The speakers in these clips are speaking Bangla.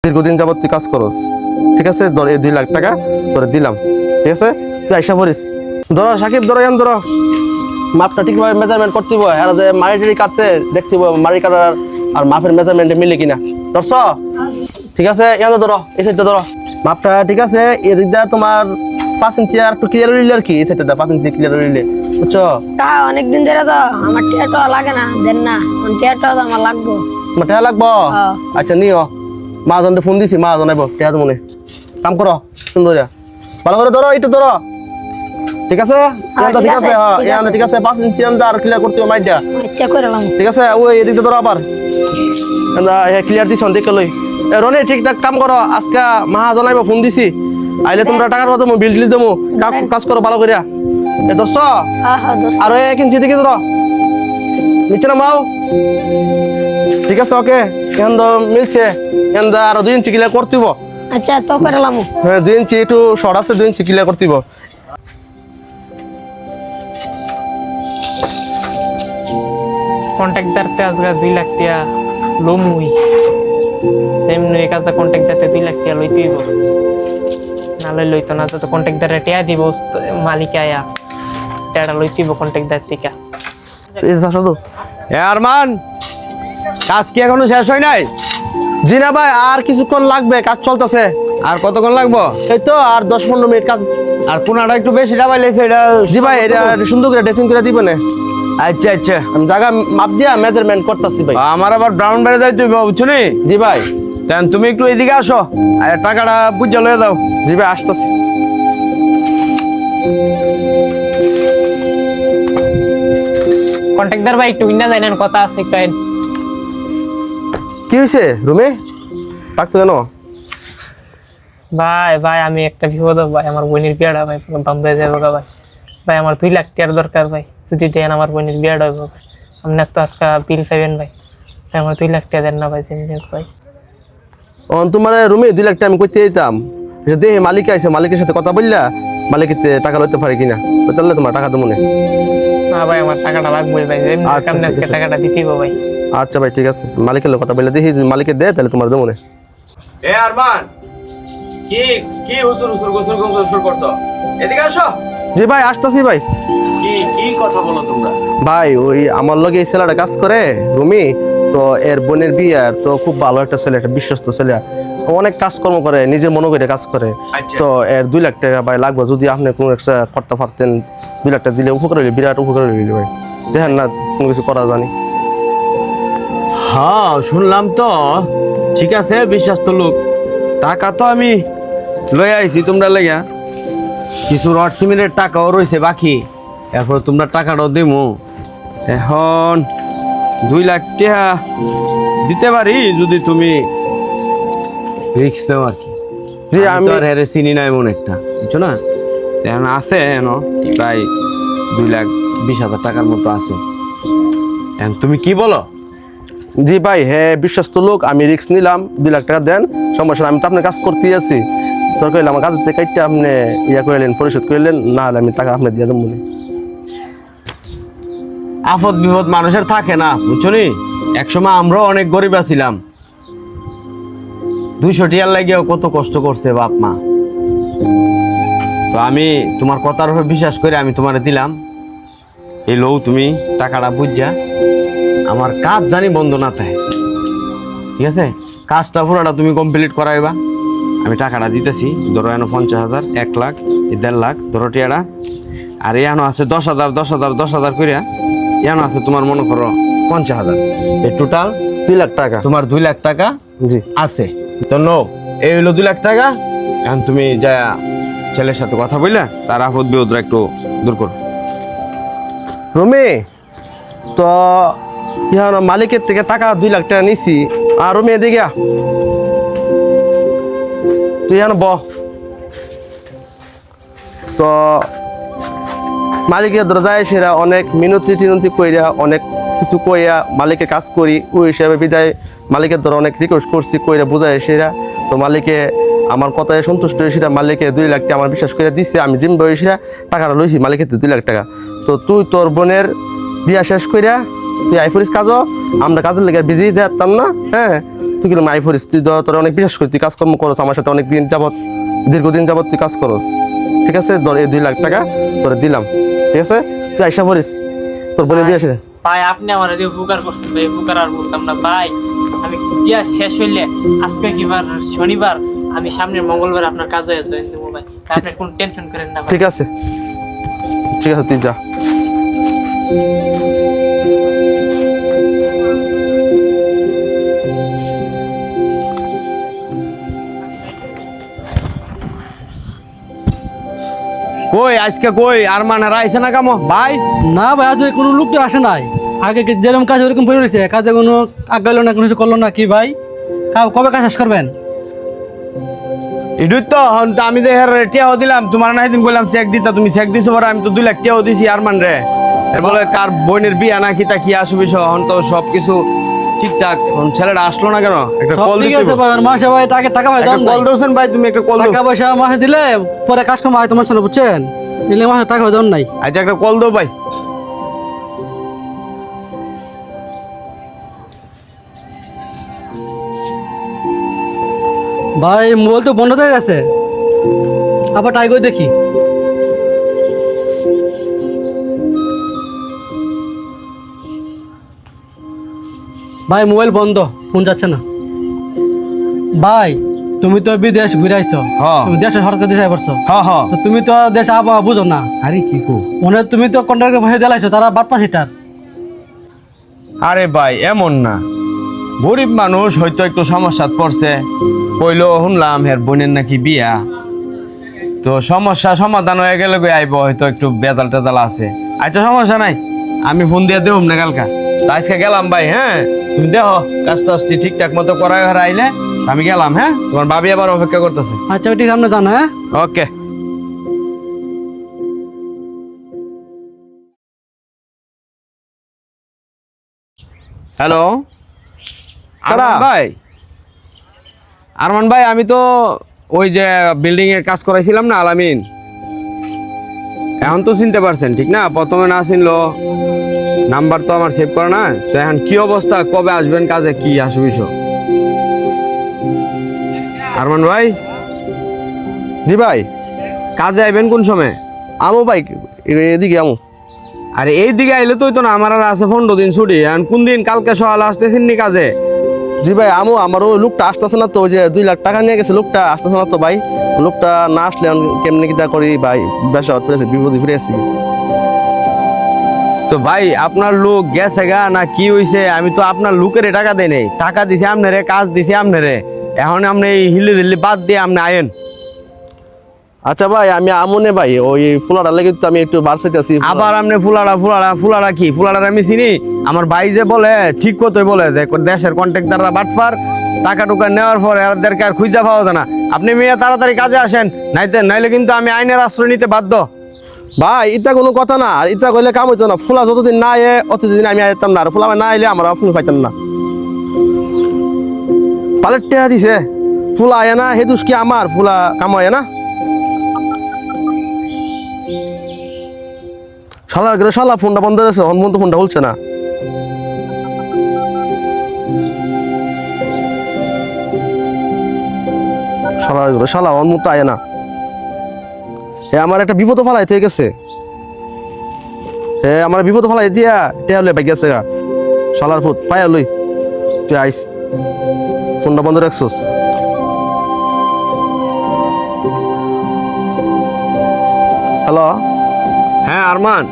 দীর্ঘদিন যাবত তুই কাজ করস, ঠিক আছে? ধর এই 2 লাখ টাকা তোরে দিলাম, ঠিক আছে? তুই আইসা পড়িস। ধরো সাকিব, ধরো ইয়ান ধরো, মাপটা ঠিকভাবে মেজারমেন্ট করতে হবে। আর যে মারি কাটছে দেখতে হবে মারি কাটার আর মাপের মেজারমেন্টে মিলে কিনা। ধরছ? ঠিক আছে, ইয়ান ধরো, এই সাইডটা ধরো, মাপটা ঠিক আছে। এদিকটা তোমার 5 ইঞ্চি আর একটু ক্লিয়ার হইলে আর কি, এই সাইডটা 5 ইঞ্চি ক্লিয়ার হইলে, বুঝছো? অনেকদিন ধরে তো আমার টিয়াটা লাগে না, দেন না, টিয়াটা তো আমার লাগবো। তোমার টাকা লাগবো? আচ্ছা নিও, মাহাজনকে ফোন দিছি, মাহাজন আইব, টাকা তো মনে কাম করো সুন্দর, ভালো করে ধরো, একটু ধরো, ঠিক আছে? ঠিক আছে, হ্যাঁ ঠিক আছে। 5 ইঞ্চি আর ক্লিয়ার করতে হবে মাইটা, ঠিক আছে? ওই এদিকে ধরো আবার ক্লিয়ার দিছ দেখে লই। রনি ঠিকঠাক কাম করো, আজকে মাহাজন আইব, ফোন দিছি, আইলে তোমরা টাকার কথা বিল টিল দেবো, কাজ করো ভালো করিয়া। এ ধরছ? আর 1 ইঞ্চি দিকে ধরো, নিচে নামাও, ঠিক আছে? ওকে, এখন তো মিলছে, এখন আরো 2 ইঞ্চি ক্লিয়ার করতে হবে। আচ্ছা তো করলাম। হ্যাঁ 2 ইঞ্চি একটু শর্ট আছে, 2 ইঞ্চি ক্লিয়ার করতে হবে। কন্ট্রাক্টরতে আজকে 2 লাখ টাকা লমুই সেমনি এই কাজে কন্ট্রাক্টরতে 2 লাখ টাকা লইতে হইব, না লইতো না তো কন্ট্রাক্টরে টাকা দিব, মালিক আয়া টাকা লইতে হইব কন্ট্রাক্টর থেকে। আরমান, কাজ কি এখনো শেষ হয় নাই? জি না ভাই, আর কিছুক্ষণ লাগবে, কাজ চলতেছে। আর কতক্ষণ লাগবো? এই তো আর 10-15 মিনিট কাজ। আর কোনাটা একটু বেশি ডাবাই লেছে এটা। জি ভাই, এটা সুন্দর করে ড্রেসিং করে দিবেন। আচ্ছা আচ্ছা, আমি জায়গা মাপ দিয়া মেজারমেন্ট করতেছি ভাই। আমার আবার ব্রাউন বাড়ি যাইতে হইব, বুঝছো নি? জি ভাই। দেন তুমি একটু এদিকে আসো, আর টাকাটা বুঝে লয়ে দাও। জি ভাই, আসতেছি। কন্ট্রাক্টর ভাই একটু হিন্না জানেন কথা আছে একটু। কি হয়েছে রুমে, ডাকছো কেন? ভাই ভাই আমি একটা বিপদ ভাই, আমার বোনের বিয়াটা ভাই পুরো বন্ধ হয়ে যাবে ভাই। ভাই আমার 2 লাখ টাকার দরকার ভাই, যদি দেন আমার বোনের বিয়াটা হইব ভাই। আপনি তো আজকে বিল পাইবেন ভাই, আমার 2 লাখ টাকা দেন না ভাই, ভাই। তোমার রুমে 2 লাখ টাকা আমি করতে যেতাম, দেখি মালিক আইসে, মালিকের সাথে কথা বললা, মালিকের টাকা লইতে পারে কিনা, তাহলে তোমার টাকা তো মনে। না ভাই আমার টাকাটা লাগবে ভাই, কেমন আজকে টাকাটা দিতেই ভাই। আচ্ছা ভাই ঠিক আছে, মালিকের কথা বললে দেখি, মালিকের দেয় তাহলে তোমার দেবো। এ আরমান, কি কি হুসুর হুসুর গোসল গোসল করছো? এদিকে আসো। জি ভাই, আসতেছি ভাই। কি কি কথা বলো তোমরা? ভাই ওই আমার লগে এই ছেলেটা কাজ করে রুমি, তো এর বোনের বিয়ে, তো খুব ভালো একটা ছেলে, একটা বিশ্বস্ত ছেলে, অনেক কাজকর্ম করে, নিজের মনে করে কাজ করে। তো এর 2 লাখ টাকা ভাই লাগবে, যদি আপনি কোনো একটা করতে পারতেন, 2 লাখ টাকা দিলে উপকার হইলে, বিরাট উপকার হইলে ভাই। দেখেন না কোনো কিছু করা জানি। হ্যাঁ শুনলাম তো, ঠিক আছে, বিশ্বাস তো লোক, টাকা তো আমি লয়ে আইছি তোমরা লেগা, কিছু রড সিমেন্টের টাকাও রয়েছে বাকি, এরপর তোমরা টাকাটাও দেবো। এখন 2 লাখ টাকা দিতে পারি যদি তুমি রিস্ক নাও আর কি। জি আমি আর হেরে চিনি না এমন একটা, বুঝছো না? এখন আছে প্রায় 2,20,000 টাকার মতো আছে। এখন তুমি কি বলো? জি ভাই, হ্যাঁ বিশ্বস্ত লোক, আমি রিস্ক নিলাম, 2 লাখ টাকা দেন, সমস্যা আমি তো আপনার কাজ করতেই আছি। তোর কইলাম আমার কাজের থেকে কাটতে আপনি ইয়া করলেন, পরিশোধ করলেন, না হলে আমি টাকা আপনি দিয়ে দেবো। আপদ বিপদ মানুষের থাকে না, বুঝছো নি? একসময় আমরাও অনেক গরিব ছিলাম, 200 টিয়ার লাগিয়েও কত কষ্ট করছে বাপ মা। তো আমি তোমার কথার উপর বিশ্বাস করে আমি তোমারে দিলাম, এই লও তুমি টাকাটা বুঝা, আমার কাজ জানি বন্ধ না থাকে, ঠিক আছে? কাজটা পুরোটা তুমি কমপ্লিট করাইবা, আমি টাকাটা দিতেছি। ধরো এনো 50,000, 1 লাখ, 1.5 লাখ ধরো টিয়াটা, আর এনো আছে 10,000 10,000 10,000 করিয়া, এনো আছে তোমার মনে করো 50,000, এই টোটাল 2 লাখ টাকা তোমার 2 লাখ টাকা জি আছে। তো নো, এই হইলো 2 লাখ টাকা। এখন তুমি যা ছেলের সাথে কথা বললে তার আপদ বিপদ একটু দূর করো। রুমি, তো ইহান মালিকের থেকে টাকা 2 লাখ টাকা নিছি, আর রুমি এদিকে তুই ইহান তো মালিকের ধরে যায়, সেরা অনেক মিনতি টিনতি কইরা, অনেক কিছু কইয়া মালিকের কাজ করি, ওই হিসাবে বিদায় মালিকের ধরে অনেক রিকোয়েস্ট করছি, কইরা বোঝায় সেরা। তো মালিকে আমার কথায় সন্তুষ্ট হয়ে সেটা মালিকে 2 লাখ টাকা আমার বিশ্বাস করে দিচ্ছে, আমি জিম বই সেরা টাকাটা লইছি মালিকের 2 লাখ টাকা। তো তুই তোর বোনের বিয়া শেষ কইরা তুই আইফুরিস কাজও, আমরা কাজের লেগে বিজি যেতাম না, হ্যাঁ তুই কি মাই ফরিস, তুই তোর অনেক বিশ্বাস করি, তুই কাজকর্ম করস আমার সাথে অনেক দিন যাবত, দীর্ঘদিন যাবত তুই কাজ করস। ঠিক আছে, ধর এই 2 লাখ টাকা তোর দিলাম। ঠিক আছে, তুই আইসা পড়িস তোর বোনের বিয়ে আসে। ভাই আপনি আমার যে উপকার করছেন ভাই, উপকার আর বলতাম না ভাই। আমি বিয়া শেষ হইলে আজকে কিবার শনিবার, আমি সামনের মঙ্গলবার আপনার কাজ হয়ে জয়েন দেবো ভাই। আপনি কোনো টেনশন করেন না ভাই। ঠিক আছে, ঠিক আছে, তুই যা। কই আজকে কই আরমান আর আইছে না কামো ভাই? না ভাই, আজ কোনো লোক তো আসে নাই। আগে যেরকম কাজ ওরকম পড়ে রয়েছে, কাজে কোনো আগাইলো না, কোনো কিছু করলো না। কি ভাই, কবে কাজ শেষ করবেন? ইডুই তো হন তো আমি দেখে টিয়াও দিলাম তোমার, না দিন বললাম চেক দিতা, তুমি চেক দিছো পরে আমি তো 2 লাখ টিয়াও দিছি আরমান রে। এর বলে কার বোনের বিয়া না কি তা কি আসবে, হন তো সবকিছু ঠিকঠাক। ছেলেটা আসলো না কেন? একটা সব কল ঠিক দিতে আছে ভাই, মাসে ভাই টাকা ভাই দাম কল দোছেন ভাই, তুমি একটা কল দাও। টাকা পয়সা মাসে দিলে পরে কাস্টমার হয় তোমার সাথে, বুঝছেন? দিলে মাসে টাকা দাম নাই। আচ্ছা একটা কল দাও ভাই। ভাই মোবাইল তো বন্ধ হয়ে গেছে, আবার ট্রাই করে দেখি। ভাই মোবাইল বন্ধ, ফোন যাচ্ছে না। ভাই তুমি তো বিদেশ ঘুরে আইছো, হ্যাঁ। তুমি দেশে সরকার দেশে পড়ছো, হ্যাঁ হ্যাঁ। তো তুমি তো দেশে আবহাওয়া বুঝো না। আরে কি কো? মনে তুমি তো কন্ট্রাক্টর ভাই দিলাইছো, তারা বাটপা সিটার। আরে ভাই এমন না, গরিব মানুষ হয়তো একটু সমস্যাত পড়ছে, কইলো শুনলাম হের বোনের নাকি বিয়া, তো সমস্যা সমাধান হয়ে গেলে আইব, হয়তো একটু বেদাল টেদাল আছে। আচ্ছা সমস্যা নাই, আমি ফোন দিয়ে দেব না কালকা। তো আজকে গেলাম ভাই, হ্যাঁ তুমি দেখো কাজ টাজটি ঠিকঠাক মতো করাই আইলে আমি গেলাম। হ্যাঁ, তোমার ভাবি আবার অপেক্ষা করতেছে। আচ্ছা ঠিক আমরা জানো। হ্যাঁ ওকে। হ্যালো আরমান ভাই। আরমান ভাই, আমি তো ওই যে বিল্ডিং এর কাজ করাইছিলাম না আলামিন, এখন তো চিনতে পারছেন ঠিক না? প্রথমে না চিনলো, নাম্বার তো আমার সেভ করা না। তো এখন কি অবস্থা, কবে আসবেন কাজে, কি আসবিস? আরমান ভাই জি ভাই। কাজে আইবেন কোন সময়? আমো ভাই, এদিকে আমো। আরে এই দিকে আইলে তো না, আমার আর আছে 15 দিন ছুটি। এখন কোন দিন? কালকে সকালে আসতেছেন নি কাজে? জি ভাই আমো, আমার ওই লোকটা আসতেছে না তো, ওই যে 2 লাখ টাকা নিয়ে গেছে লোকটা, আসতেছে না তো ভাই। লোকটা না আসলে আমি কেমনি কিতা করি ভাই, ব্যবসা ফিরেছে, বিপদে ফিরে আসি। তো ভাই আপনার লোক গেছে গা না কি হইছে? আমি তো আপনার লোকের টাকা দেই নাই, টাকা দিছি আপনারে, কাজ দিছি আপনারে। এখন আপনি এই হিলি দিল্লি বাদ দিয়ে আপনি আয়েন। আচ্ছা ভাই আমি আমনে ভাই, ওই ফুলাটা লেগে তো আমি একটু বাড়াইতে আছি। আবার আপনি ফুলাড়া কি? ফুলাড়া আমি চিনি। আমার ভাই যে বলে ঠিক কথাই বলে, দেশের কন্ট্রাক্টররা বাটফার, টাকা টুকা নেওয়ার পরে এদেরকে আর খুঁজে পাওয়া যায় না। আপনি মেয়ে তাড়াতাড়ি কাজে আসেন, নাইলে কিন্তু আমি আইনের আশ্রয় নিতে বাধ্য। ভাই এটা কোনো কথা না, আর এটা কইলে কাম হইতো না। ফুলা যতদিন না আয়ে অতদিন আমি আইতাম না, আর ফুলা না আইলে আমার আপনি পাইতেন না। পালের টেহা দিছে, ফুলা আয় না, হে দুষ কি আমার, ফুলা কাম হয় না। শালা ফোনটা বন্ধ রয়েছে, হন ফোনটা বলছে না। শালা অনমুক্ত আয় না। আমার একটা বিপদ ফালাই হয়ে গেছে, আমার বিপদ ফালাই দিয়া টেয়া লই গেছে গা। শালার ফুট পায়া লই, তুই আইস, ফোনটা বন্ধ রাখছস। হ্যালো, হ্যাঁ আরমান।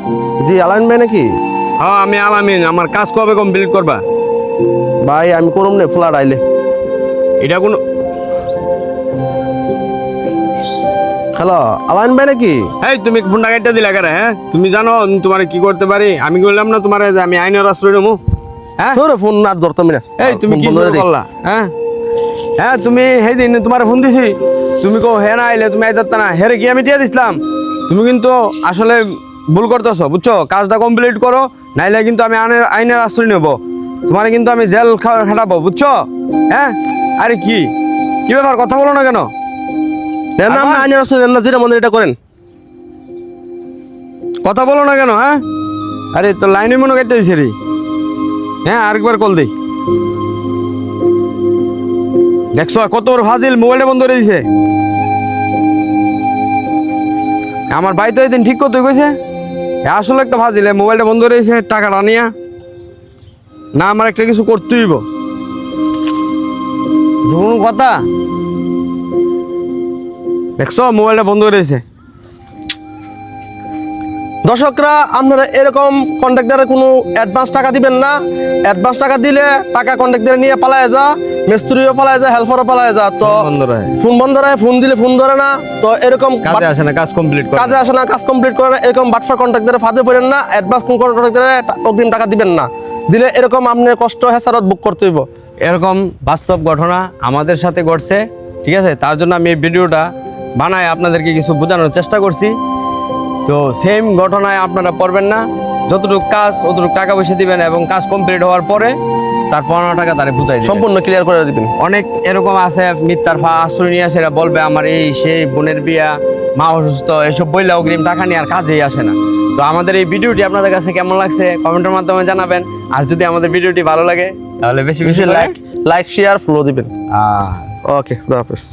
জি আলামিন ভাই নাকি? হ্যাঁ আমি আলামিন। আমার কাজ কবে কমপ্লিট করবা? ভাই আমি করুম নে, ফুলা আইলে। এটা কোনো হ্যালো আলামিন ভাই নাকি? এই তুমি ফোনটা কাটতে দিলা কেন? হ্যাঁ তুমি জানো তোমার কি করতে পারি? আমি বললাম না তোমার যে আমি আইনের আশ্রয় নেবো। হ্যাঁ তোর ফোন আর ধরতাম না। এই তুমি কি করলা? হ্যাঁ হ্যাঁ, তুমি সেই দিন তোমার ফোন দিছি, তুমি কো হে না আইলে তুমি আইতাত না, হেরে কি আমি টিয়া দিছিলাম? তুমি কিন্তু আসলে ভুল করতেছো, বুঝছো? কাজটা কমপ্লিট করো, নাইলে কিন্তু আমি আইনের আশ্রয় নেবো, তোমার কিন্তু আমি জেল খাটাবো, বুঝছো? হ্যাঁ আরে কি কি ব্যাপার, কথা বলো না কেন? না আমি আইনের আসলে না, যেটা মনে এটা করেন। কথা বলো না কেন? হ্যাঁ আরে তো লাইনে মনে কাটতে দিছে রে। হ্যাঁ আরেকবার কল দেই। দেখছো কত বড় ফাজিল, মোবাইলটা বন্ধ করে দিছে। আমার ভাই তো একদিন ঠিক করতে কইছে, আসলে একটা ফাজিল, মোবাইলটা বন্ধ করে দিছে, টাকাটা নিয়া না আমার একটা কিছু করতেই হইব। কোনো কথা দেখছো মোবাইলটা বন্ধ করে দিছে। দর্শকরা, আপনারা এরকম কন্ট্রাক্টরের কোনো অ্যাডভান্স টাকা দিবেন না। অ্যাডভান্স টাকা দিলে টাকা কন্ট্রাক্টরে নিয়ে পালায় যা, মিস্ত্রিও পালায় যা, হেল্পারও পালায় যা। তো বন্ধ রয়, ফোন বন্ধ রাখে, ফোন দিলে ফোন ধরে না। তো এরকম কাজে আসে না, কাজ কমপ্লিট করে কাজে আসে না, কাজ কমপ্লিট করে না, এরকম বাটফার কন্ট্রাক্টরে ফাঁদে পড়েন না। অ্যাডভান্স কোন কন্ট্রাক্টরে অগ্রিম টাকা দিবেন না, দিলে এরকম আপনি কষ্ট হেসারত বুক করতে হইব। এরকম বাস্তব ঘটনা আমাদের সাথে ঘটছে, ঠিক আছে? তার জন্য আমি এই ভিডিওটা বানায় আপনাদেরকে কিছু বোঝানোর চেষ্টা করছি। তো সেম ঘটনায় আপনারা পড়বেন না, যতটুকু কাজ অতটুকু টাকা পয়সা দিবেন এবং কাজ কমপ্লিট হওয়ার পরে তার 15 টাকা তারে বুঝাই দিবেন। সম্পূর্ণ ক্লিয়ার করে দিবেন। অনেক এরকম আছে মিথ্যার আশ্রয় নিয়ে আসে, এরা বলবে আমার এই সেই বোনের বিয়া, মা অসুস্থ, এসব বললে অগ্রিম টাকা নিয়ে আর কাজেই আসে না। তো আমাদের এই ভিডিওটি আপনাদের কাছে কেমন লাগছে কমেন্টের মাধ্যমে জানাবেন। আর যদি আমাদের ভিডিওটি ভালো লাগে তাহলে বেশি বেশি লাইক শেয়ার ফলো দিবেন। লাইক ওকে, খুদা হাফেজ।